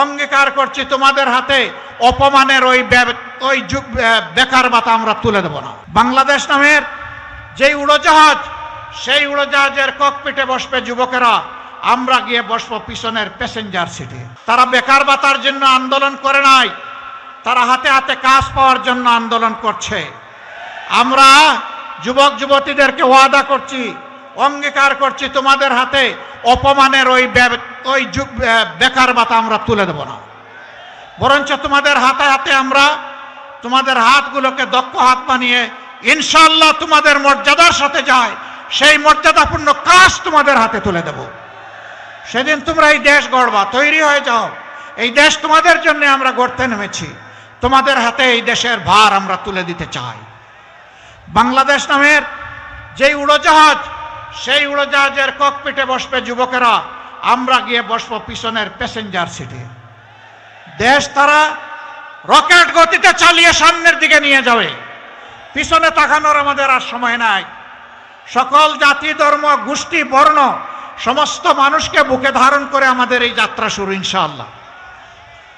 অঙ্গীকার করছি তোমাদের হাতে অপমানের ওই বেকার ভাতা আমরা তুলে দেব না। বাংলাদেশ নামের যেই উড়োজাহাজ, সেই উড়োজাহাজের ককপিটে বসবে যুবকেরা, আমরা গিয়ে বসবো পিছনের প্যাসেঞ্জার সিটে। তারা বেকার ভাতার জন্য আন্দোলন করে নাই, তারা হাতে হাতে কাজ পাওয়ার জন্য আন্দোলন করছে। আমরা যুবক যুবতীদেরকে ওয়াদা করছি, অঙ্গীকার করছি তোমাদের হাতে অপমানের ওই বেকার ভাতা আমরা তুলে দেব না, বরঞ্চ তোমাদের হাতে হাতে আমরা তোমাদের হাতগুলোকে দক্ষ হাত বানিয়ে ইনশাআল্লাহ তোমাদের মর্যাদার সাথে যায় সেই মর্যাদাপূর্ণ কাজ তোমাদের হাতে তুলে দেব। সেদিন তোমরা এই দেশ গড়বা, তৈরি হয়ে যাও। এই দেশ তোমাদের জন্য আমরা গড়তে নেমেছি, তোমাদের হাতে এই দেশের ভার আমরা তুলে দিতে চাই। বাংলাদেশ নামের যেই উড়োজাহাজ, সেই উড়োজাহাজের ককপিটে বসবে যুবকেরা, আমরা গিয়ে বসবো পিছনের প্যাসেঞ্জার সিটে। দেশ তারা রকেট গতিতে চালিয়ে সামনের দিকে নিয়ে যাবে, পিছনে তাকানোর আমাদের আর সময় নাই। সকল জাতি, ধর্ম, গোষ্ঠী, বর্ণ সমস্ত মানুষকে বুকে ধারণ করে আমাদের এই যাত্রা শুরু ইনশাআল্লাহ।